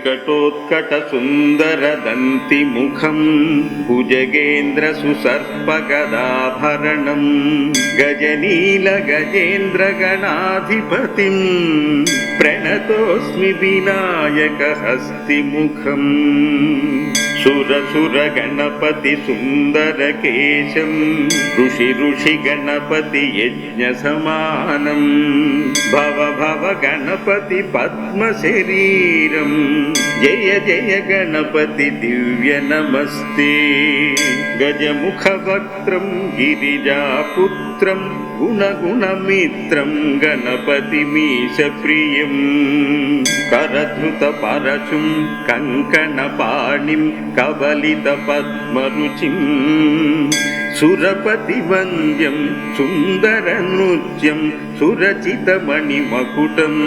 विकटोत्कटसुन्दरदन्तिमुखं भुजगेन्द्रसुसर्पगदाभरणं गजनीलगजेन्द्रगणाधिपतिं प्रणतोऽस्मि विनायकहस्तिमुखम् सुरसुरगणपतिसुन्दरकेशं ऋषिगणपतियज्ञसमानं भवगणपतिपद्मशरीरं जय जय गणपति दिव्य नमस्ते। गजमुखवक्त्रं गिरिजापुत्रं गुणगुणमित्रं गणपतिमीशप्रियं करधृतपरशुं कङ्कणपाणिं कबलितपद्मरुचिं सुरपतिवन्द्यं सुन्दरनृत्यं सुरचितमणिमकुटम्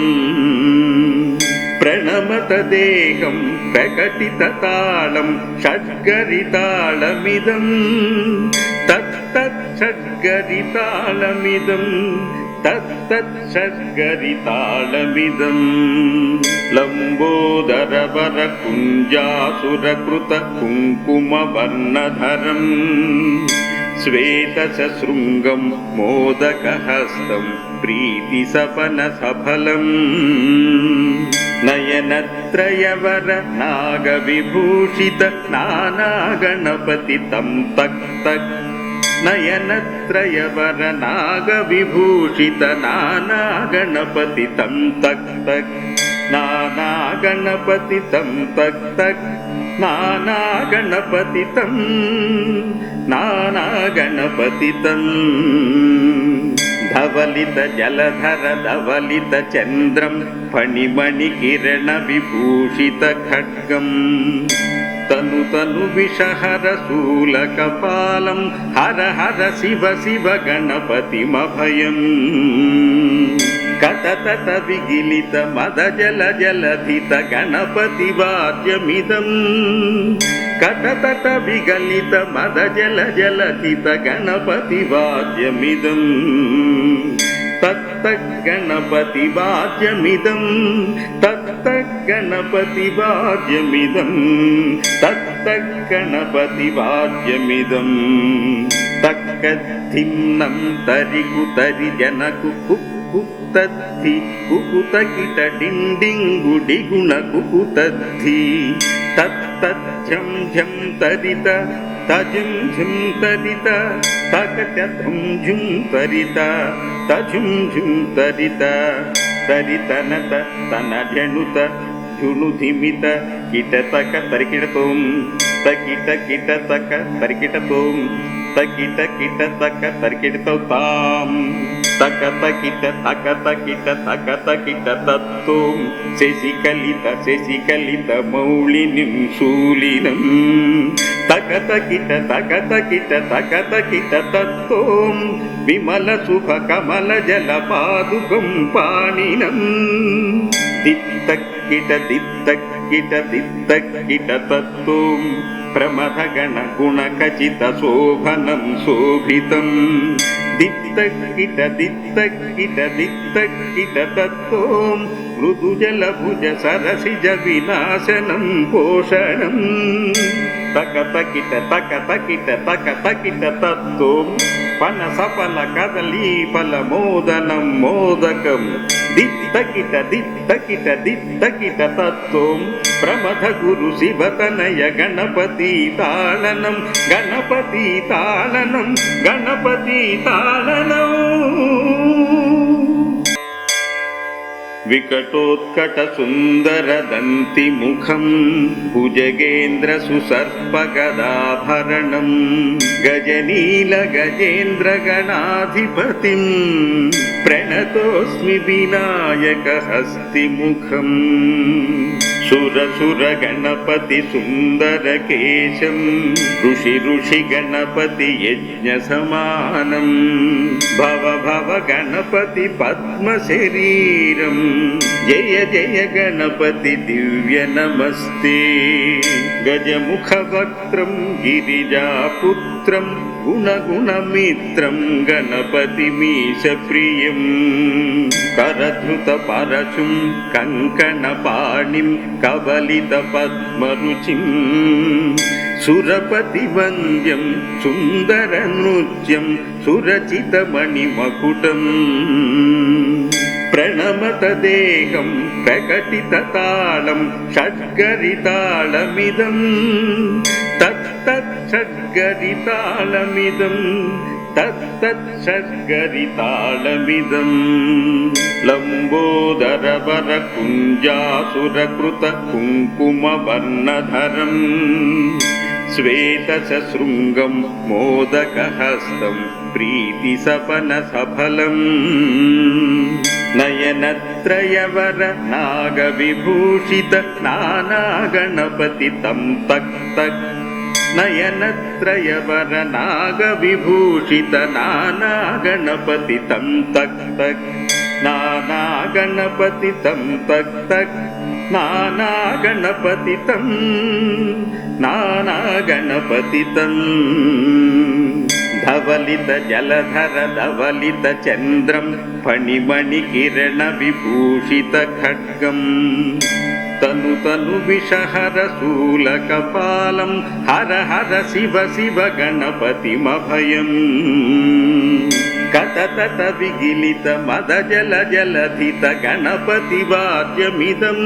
प्रणमतदेहं प्रकटिततालं षड्गरितालमिदं तत्तत् लम्बोदरवरकुञ्जासुरकृतकुङ्कुमवर्णधरं श्वेतशृङ्गं मोदकहस्तं प्रीतिसपनसफलं नयनत्रयवर नागविभूषित नानागणपति तं तक् तक् नयनत्रयवर नागविभूषित नानागणपति तं तक् तक् नानागणपति तं तक् तक् नानागणपति तं नानागणपति तं धवलित जलधर धवलित चन्द्रं फणिमणिकिरण विभूषित खड्गं तनु तनु विषहर शूलकपालं हर हर शिव शिव गणपतिमभयम् कटतट विगिलित मद जल जलधित गणपति वाद्यमिदं कटतट विगलित मद जल जलधित गणपति वाद्यमिदं तत्तत् गणपति वाद्यमिदं तत्तत् गणपति वाद्यमिदं तत्तत् गणपति वाद्यमिदं तक्कद्धिम्नं तरिकुतरि जनकु कुकुतद्धि कुकुतकिट डिण्डिङ्गुडि गुणकुकुतद्धि तत्तज्झं झं तरित तजुं झुं तरित तकटधुं झुं तरित तजुं झुं तरित तरितनत तनझनुत झुनुधिमित किटतक तरिकिटतों तकिट किटतक तरिकिटतों तकिट किटतक तरिकिटतौतां तकतकिट तकतकिट तकतकिट तत्तों शशिकलित मौलिनीं शूलिनं तकतकिट तत्तों विमल शुभ कमल जलपादुकं पाणिनं दित्तक्किट तत्तों प्रमथगण गुणखचित शोभनं शोभितं दित्तक्किट तत्तों मृदुजलभुज सरसिज विनाशनं पोषणं तकतकिट तत्तों पनसफल कदली फल मोदनं मोदकं दित्तकिट तत्तों प्रमथ गुरु शिवतनय गणपति तालनं विकटोत्कटसुन्दरदन्तिमुखं भुजगेन्द्रसुसर्पगदाभरणं गजनीलगजेन्द्रगणाधिपतिं प्रणतोऽस्मि विनायकहस्तिमुखम् सुरसुरगणपतिसुन्दरकेशं ऋषिगणपतियज्ञसमानं भवगणपतिपद्मशरीरं जय जय गणपति दिव्य नमस्ते। गजमुखवक्त्रं गिरिजापुत्रं गुणगुणमित्रं गणपतिमीशप्रियं करधृतपरशुं कङ्कणपाणिं कबलितपद्मरुचिं सुरपतिवन्द्यं सुन्दरनृत्यं सुरचितमणिमकुटम् प्रणमतदेहं प्रकटिततालं षड्गरितालमिदं तत्तच्छड्गरितालमिदं तत्तच्छड्गरितालमिदं लम्बोदरवरकुञ्जासुरकृतकुङ्कुमवर्णधरम् श्वेतशृङ्गं मोदकहस्तं प्रीतिसपनसफलम् नयनत्रयवर नागविभूषित नानागणपति तं तक् तक् नयनत्रयवर नागविभूषित नानागणपति तं तक् तक् नानागणपति तं तक् तक् नानागणपति तं नानागणपति तं धवलित जलधर धवलित चन्द्रं फणिमणिकिरण विभूषित खड्गं तनु तनु विषहर शूलकपालं हर हर शिव शिव गणपतिमभयम् कततत विगिलित मद जल जलधित गणपति वाद्यमिदम्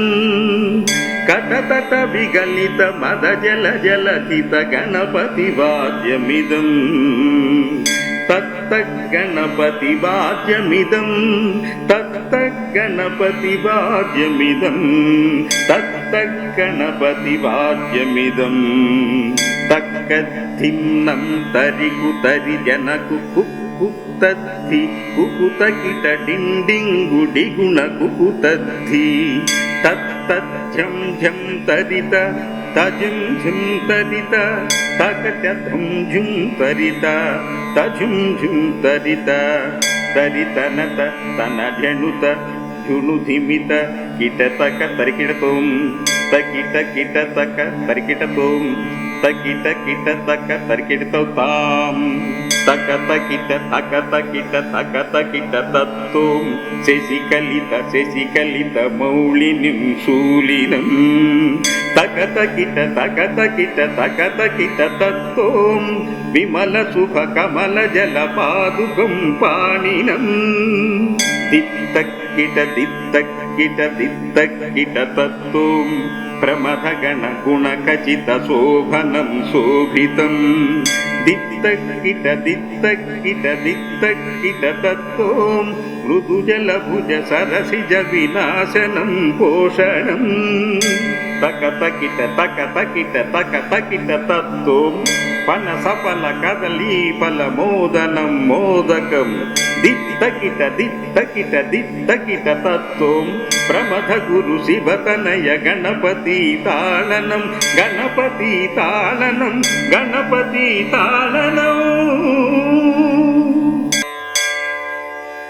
कततत विगलित मद जल जलधित गणपति वाद्यमिदम् तत्तत् गणपति वाद्यमिदं तत्तत् गणपति वाद्यमिदं तत्तत् गणपति वाद्यमिदं तक्कद्धिम्नं तरिकुतरि जनकुकुक्कुतद्धि कुकुतकिट डिण्डिङ्गुडिगुण कुकुतद्धि तत्तत् झं झं तरित तजुं झुं तरित तकटधुं झुं तरित तजुं झुं तरित तरितनत तनजनुत झुनुधिमित किटतक तरिकिटतों तकिट किटतक तरिकिटतों तकिट किटतक तरिकिटतौ तां तकतकिट तकतकिट तकतकिट तत्तों शशिकलित मौलिनीं शूलिनं तकतकिट तत्तों विमल शुभ कमल जल पादुकं पाणिनं दित्तक्किट तत्तों प्रमथगण गुणखचित शोभनं शोभितं दित्तक्किट तत्तों मृदुजलभुज सरसिज विनाशनं पोषणं तकतकिट तत्तों पनसफल कदली फल मोदनं मोदकं दित्तकिट तत्तों प्रमथ गुरु शिवतनय गणपति तालनं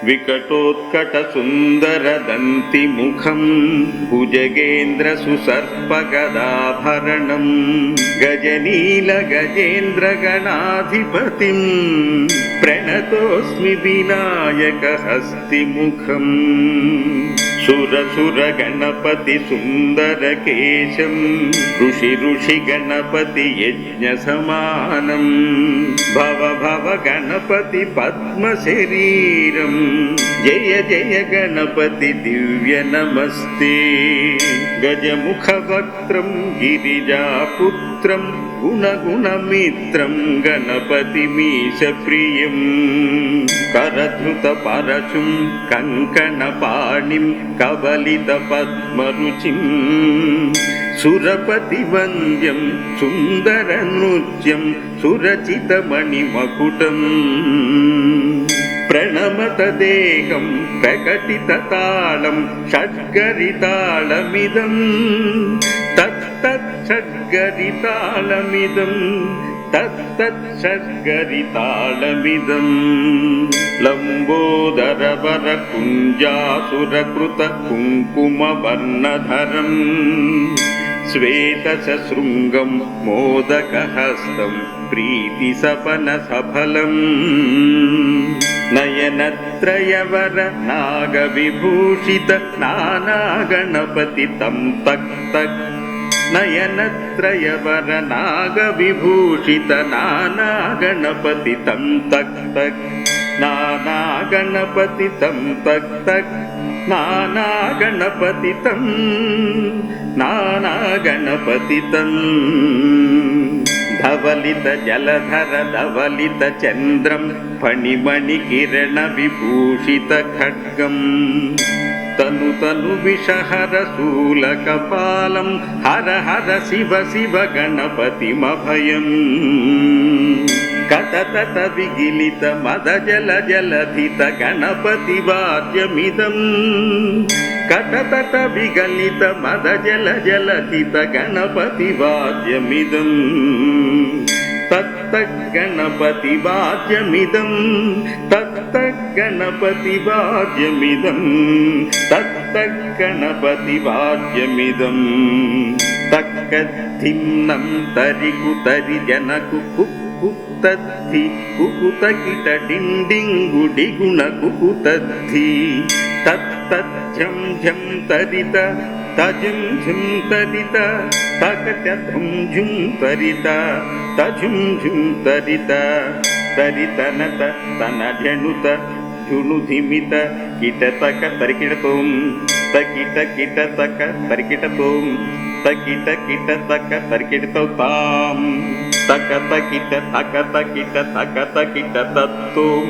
विकटोत्कट सुंदर दंति मुखं भुजगेन्द्र सुसर्पगदाभरणं गजनील गजेन्द्र गणाधिपतिं प्रणतोऽस्मि विनायक हस्तिमुखं सुर गणपति सुंदर केशं ऋषि गणपति यज्ञ समानं भव गणपति पद्म शरीरं जय जय गणपति दिव्य नमस्ते गजमुख वक्त्रं गिरिजापुत्रं गुणगुणमित्रं गणपतिमीश प्रियं करधृत परशुं कंकणपाणिं कबलित पद्मरुचिं सुरपतिवन्द्यं सुन्दरनृत्यं सुरचितमणिमकुटम् प्रणमतदेहं प्रकटिततालं षड्गरितालमिदं तत्तच्छड्गरितालमिदं तत्तच्छड्गरितालमिदं लम्बोदरवरकुञ्जासुरकृतकुङ्कुमवर्णधरम् श्वेतशृङ्गं मोदकहस्तं प्रीतिसपनसफलम् ನಯನತ್ರಯವರ ನಾಗವಿಭೂಷಿತ ನಾನಾ ಗಣಪತಿ ತಂ ತಕ್ ತಕ್. ನಯನತ್ರಯವರ ನಾಗವಿಭೂಷಿತ ನಾನಾ ಗಣಪತಿ ತಂ ತಕ್ ತಕ್. ನಾನಾ ಗಣಪತಿ ತಂ ತಕ್ ತಕ್. ನಾನಾ ಗಣಪತಿ ತಂ ನಾನಾ ಗಣಪತಿ ತಂ. ಧವಲಿತ ಜಲಧರ ಧವಲಿತ ಚಂದ್ರಂ ಫಣಿಮಣಿ ಕಿರಣ ವಿಭೂಷಿತ ಖಡ್ಗಂ. ತನು ತನು ವಿಷಹರ ಶೂಲ ಕಪಾಲಂ ಹರ ಹರ ಶಿವ ಶಿವ ಗಣಪತಿಮಭಯಂ. ಕತತತ ವಿಗಿಲಿತ ಮದ ಜಲ ಜಲಧಿತ ಗಣಪತಿ ವಾದ್ಯಮಿದಂ. ಕತತತ ವಿಗಲಿತ ಮದ ಜಲ ಜಲಧಿತ ಗಣಪತಿ ವಾದ್ಯಮಿದಂ. ತತ್ತ ಗಣಪತಿ ವಾದ್ಯಮಿದಂ. ತತ್ತ ಗಣಪತಿ ವಾದ್ಯಮಿದಂ. ತತ್ತ ಗಣಪತಿ ವಾದ್ಯಮಿದಂ. ತಕ್ಕ ಧಿನ್ನಂ ತರಿಕು ತರಿ ಜನಕು ಕುಕ್ಕುತ್ತದ್ಧಿ ಕುಕುತ ಕಿಟ ಡಿಂಡಿಂಗು ಡಿಗುಣ ಕುಕುತದ್ಧಿ. ತತ್ತತ್ ಝಂ ಝಂ ತರಿತ ತಜುಂ ಝುಂ ತರಿತ ತಕಟ ಧುಂ ಝುಂ ತರಿತ ತಜುಂ ಝುಂ ತರಿತ ತರಿತನತ ತನ ಝಣುತ ಝುಣು ಧಿಮಿತ ಕಿಟ ತಕ ತರಿಕಿಟ ತೋಂ ತಕಿಟ ಕಿಟ ತಕ ತರಿಕಿಟ ತೋಂ ತಕಿಟ ಕಿಟ ತಕ ತರಿಕಿಟ ತಾಂ ತಕ ತಕಿಟ ತಕ ತಕಿಟ ತಕ ತಕಿಟ ತತ್ತೋಂ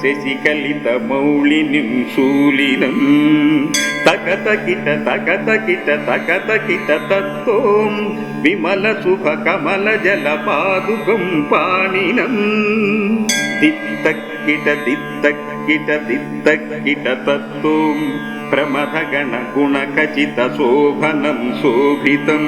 ಶಶಿಕಲಿತ ಮೌಳಿನಿಂ ಶೂಲಿನಂ. ತಕ ತಕಿಟ ತಕ ತಕಿಟ ತಕ ತಕಿಟ ತತ್ತೋಂ ವಿಮಲ ಶುಭ ಕಮಲ ಜಲ ಪಾದುಕಂ ಪಾಣಿನಂ. ದಿತ್ತಕ್ಕಿಟ ದಿತ್ತಕ್ಕಿಟ ದಿತ್ತಕ್ಕಿಟ ತತ್ತೋಂ ಪ್ರಮಥ ಗಣ ಗುಣ ಖಚಿತ ಶೋಭನಂ ಶೋಭಿತಂ.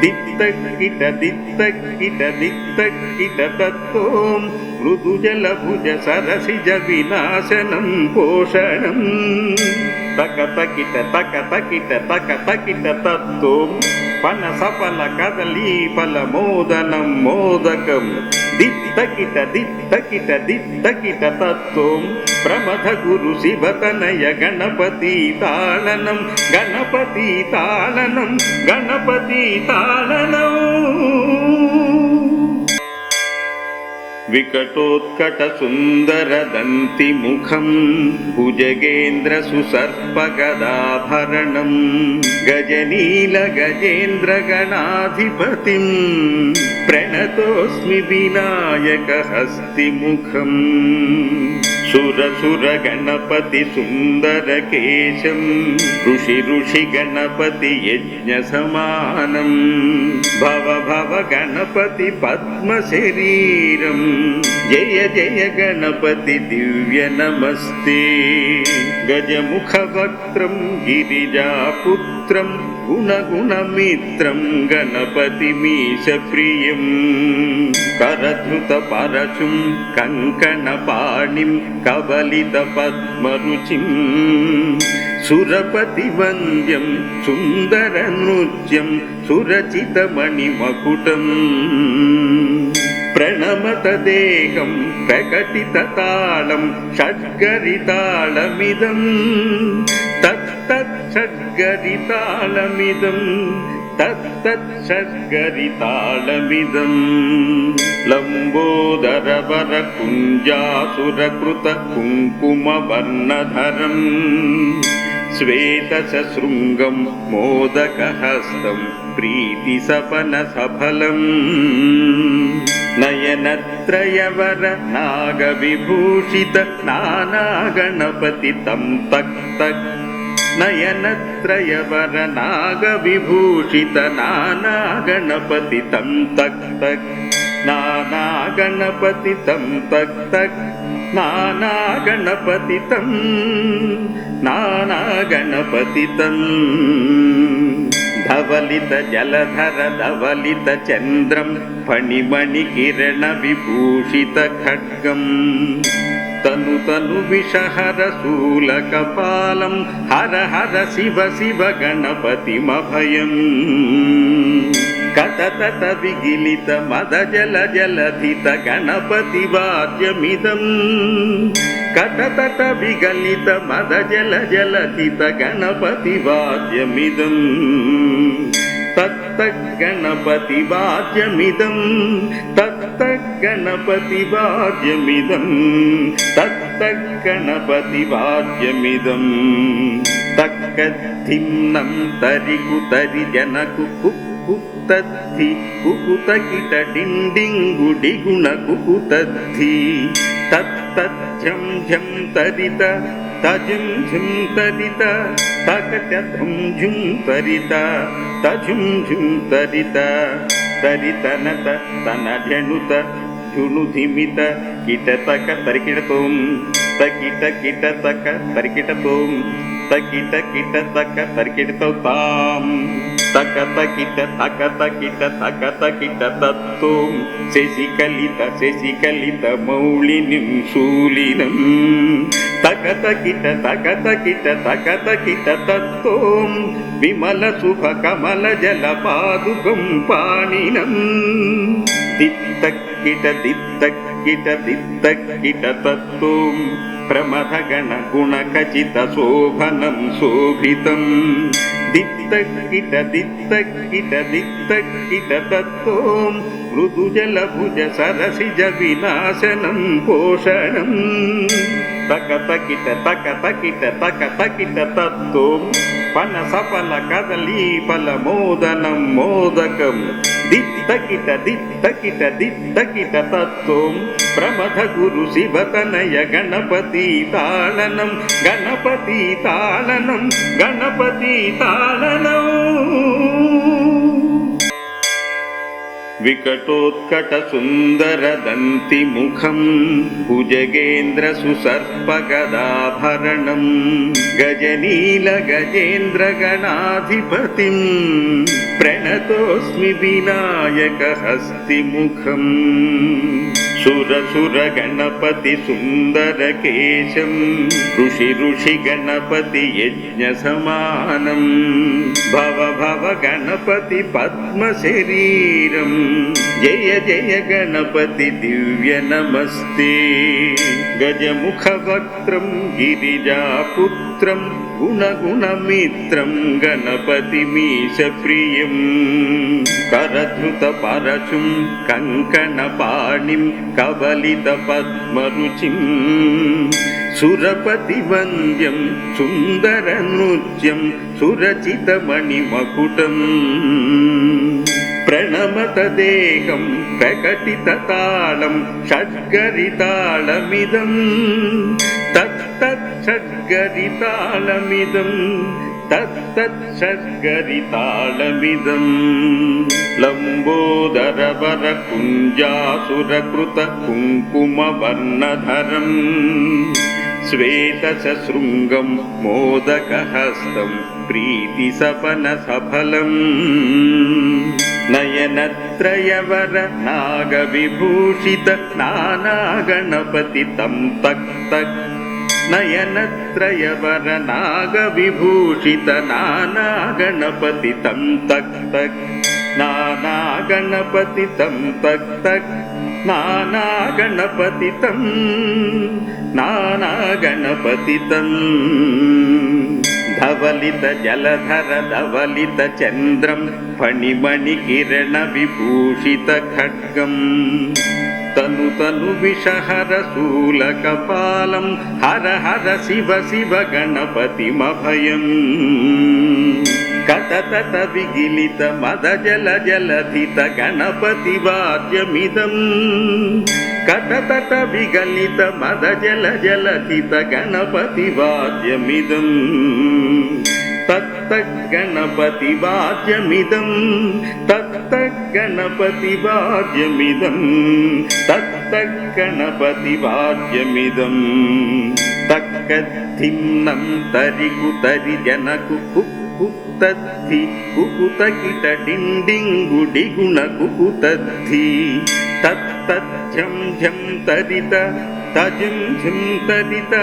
ದಿತ್ತಕ್ಕಿಟ ದಿತ್ತಕ್ಕಿಟ ದಿತ್ತಕ್ಕಿಟ ತತ್ತೋಂ ಮೃದು ಜಲ ಭುಜ ಸರಸಿಜ ವಿನಾಶನಂ ಪೋಷಣಂ. ತಕ ತಕಿಟ ತಕ ತಕಿಟ ತಕ ತಕಿಟ ತತ್ತೋಂ ಪನ ಸಫಲ ಕದಲೀ ಫಲ ಮೋದನಂ ಮೋದಕಂ. ದಿತ್ತಕಿಟ ದಿತ್ತಕಿಟ ದಿತ್ತಕಿಟ ತತ್ತೋಂ ಪ್ರಮಥ ಗುರು ಶಿವತನಯ ಗಣಪತಿ ತಾಳನಂ ಗಣಪತಿ ತಾಳನಂ ಗಣಪತಿ ತಾಳನಂ. ವಿಕಟೋತ್ಕಟ ಸುಂದರ ದಂತಿ ಮುಖಂ ಭುಜಗೇಂದ್ರ ಸುಸರ್ಪ ಗದಾಭರಣಂ. ಗಜನೀಲ ಗಜೇಂದ್ರ ಗಣಾಧಿಪತಿಂ ಪ್ರಣತೋಸ್ಮಿ ವಿನಾಯಕ ಹಸ್ತಿ ಮುಖಂ. ಸುರ ಸುರ ಗಣಪತಿ ಸುಂದರ ಕೇಶಂ ಋಷಿ ಋಷಿ ಗಣಪತಿ ಯಜ್ಞ ಸಮಾನಂ. ಭವ ಭವ ಗಣಪತಿ ಪದ್ಮ ಶರೀರಂ. ಜಯ ಜಯ ಗಣಪತಿ ದಿವ್ಯ ನಮಸ್ತೆ. ಗಜಮುಖ ವಕ್ತ್ರಂ ಗಿರಿಜಾಪುತ್ರಂ ಗುಣ ಗುಣ ಮಿತ್ರಂ ಗಣಪತಿ ಮೀಶ ಪ್ರಿಯಂ. ಕರಧೃತ ಪರಶುಂ ಕಂಕಣ ಪಾಣಿಂ ಕಬಲಿತ ಪದ್ಮರುಚಿಂ. ಸುರಪತಿ ವಂದ್ಯಂ ಸುಂದರ ನೃತ್ಯಂ ಸುರಚಿತ ಮಣಿಮಕುಟಂ. ಪ್ರಣಮತ ದೇಹಂ ಪ್ರಕಟಿತ ತಾಳಂ ಷಡ್ಗರಿತಾಳಮಿದಂ. ತತ್ತತ್ ಷಡ್ಗರಿತಾಳಮಿದಂ. ತತ್ತತ್ ಷಡ್ಗರಿತಾಳಮಿದಂ. ಲಂಬೋದರ ವರ ಕುಂಜಾಸುರ ಕೃತ ಕುಂಕುಮ ವರ್ಣಧರಂ. ಶ್ವೇತ ಶೃಂಗಂ ಮೋದಕ ಹಸ್ತಂ ಪ್ರೀತಿ ಸಪನ ಸಫಲಂ. ನಯನತ್ರಯವರ ನಾಗವಿಭೂಷಿತ ನಾನಾ ಗಣಪತಿ ತಂ ತಕ್ ತಕ್. ನಯನತ್ರಯವರ ನಾಗವಿಭೂಷಿತ ನಾನಾ ಗಣಪತಿ ತಂ ತಕ್ ತಕ್. ನಾನಾ ಗಣಪತಿ ತಂ ತಕ್ ತಕ್. ನಾನಾ ಗಣಪತಿ ತಂ ನಾನಾ ಗಣಪತಿ ತಂ. ಧವಲಿತ ಜಲಧರ ಧವಲಿತ ಚಂದ್ರಂ ಫಣಿಮಣಿ ಕಿರಣ ವಿಭೂಷಿತ ಖಡ್ಗಂ. ತನು ತನು ವಿಷಹರ ಶೂಲ ಕಪಾಲಂ ಹರ ಹರ ಶಿವ ಶಿವ ಗಣಪತಿಮಭಯಂ. కతతత విగిలిత మద జల జలధిత గణపతి వాద్యమిదం కతతత విగలిత మద జల జలధిత గణపతి వాద్యమిదం తత్తగణపతి వాద్యమిదం తత్తగణపతి వాద్యమిదం తత్తగణపతి వాద్యమిదం తక్కధిమ్నం తరికు తరి జనకు కుకుతద్ధి కుకుతకిట డిండింగు డిగుణ కుకుతద్ధి తత్తజ్జం ఝం తరిత తజుం ఝుం తరిత తకటం ఝుం తరిత తజుం ఝుం తరిత తరితనత తనజనుత ఝునుధిమిత కిటతక తరికిటతోం తకిట కిట తక తరికిటతోం తకిట కిట తక తరికిటతో తాం తకత కిట తకత కిట తకత కిట తత్తోం శశికలిత మౌళినిం శూలినం తకత కిట తకత కిట తత్తోం విమల శుభ కమల జల పాదుకం పాణినం దిత్తకిట తత్తోం ప్రమథగణ గుణ ఖచిత శోభనం శోభితం దిత్తకిట తత్తోం మృదు జల భుజ సరసిజ వినాశనం పోషణం తకతకిట తత్తోం పనసఫల కదలీ ఫల మోదనం మోదకం దిత్తకిట తత్తోం ప్రమథ గురు శివతనయ గణపతి తాళనం వికటోత్కట సుందర దంతి ముఖం భుజగేంద్ర సుసర్పగదాభరణం గజనీల గజేంద్ర గణాధిపతిం ప్రణతోస్మి వినాయక హస్తి ముఖం సుర గణపతి సుందర కేశం ఋషి గణపతి యజ్ఞ సమానం భవ గణపతి పద్మ శరీరం జయ గణపతి దివ్య నమస్తే గజముఖ వక్త్రం గిరిజాపుత్రం గుణమిత్రం గణపతి మీశ ప్రియం కరధృత పరచుం కంకణ పాణిం కబలిత పద్మరుచిం సురపతి వంద్యం సుందర నృత్యం సురచిత మణిమకుటం ప్రణమత దేహం ప్రకటిత తాళం షడ్గరితాళమిదం షడ్గరితాళమిదం షడ్గరితాళమిదం లంబోదర వర కుంజాసురకృత కుంకుమ వర్ణధరం శ్వేత శృంగం మోదకహస్తం ప్రీతి సపన సఫలం నయనత్రయవర నాగ విభూషిత నానా గణపతి తం తక్ తక్ నయనత్రయవర నాగ విభూషిత నానా గణపతి తం తక్ తక్ నానా గణపతి తం తక్ తక్ నానా గణపతి తం నానా గణపతి తం ధవలిత జలధర ధవలిత చంద్రం ఫణిమణి కిరణ విభూషిత ఖడ్గం తను విషహర శూల కపాలం హర హర శివ శివ గణపతిమభయం కతతత విగిలిత మద జల జలధిత గణపతి వాద్యమిదం కతతత విగలిత మద జల జలధిత గణపతి వాద్యమిదం తత్తగణపతి వాద్యమిదం తత్తగణపతి వాద్యమిదం తత్తగణపతి వాద్యమిదం తక్కధిమ్నం తరికు తరి జనకు కుకుతద్ధి కుకుతకిట డిండింగు డిగుణ కుకుతద్ధి తత్తజ్జం ఝం తరిత తజుం ఝుం తరిత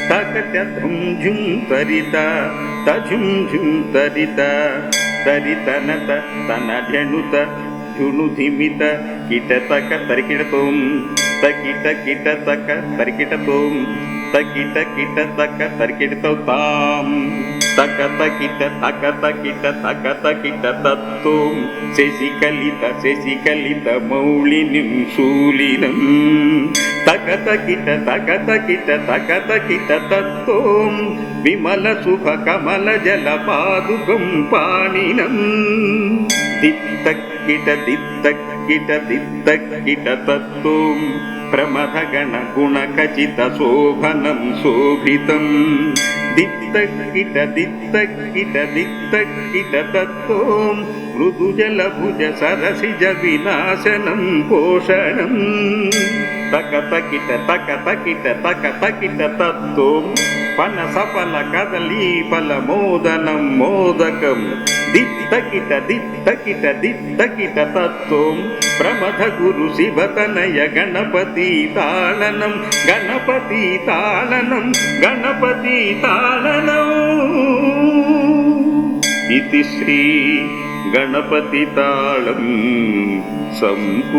తకటం ఝుం తరిత తజుం ఝుం తరిత దరితనత తన ఝణుత ఝుణుధిమిత కిటతక తరికిటతోం తకిట కిటతక తరికిటతోం తకిట కిటతక తరికిటతౌతాం తకత కిట తకత కిట తకత కిట తత్తోం శశికలిత మౌళినిం శూలినం తకత కిట తకత కిట తత్తోం విమల శుభ కమల జల పాదుకం పాణినం దిత్తక్కిట తత్తోం ప్రమథగణ గుణ ఖచిత శోభనం శోభితం దిత్తక్కిట తత్తోం మృదుజల భుజ సరసిజ వినాశనం పోషణం తకతకిట తత్తోం పన సఫల కదలీ ఫల మోదనం మోదకం దిత్తకిట తత్తోం ప్రమథ గురు శివతనయ గణపతి తాళనం ఇతి శ్రీ గణపతి తాళం సంపూర్ణం.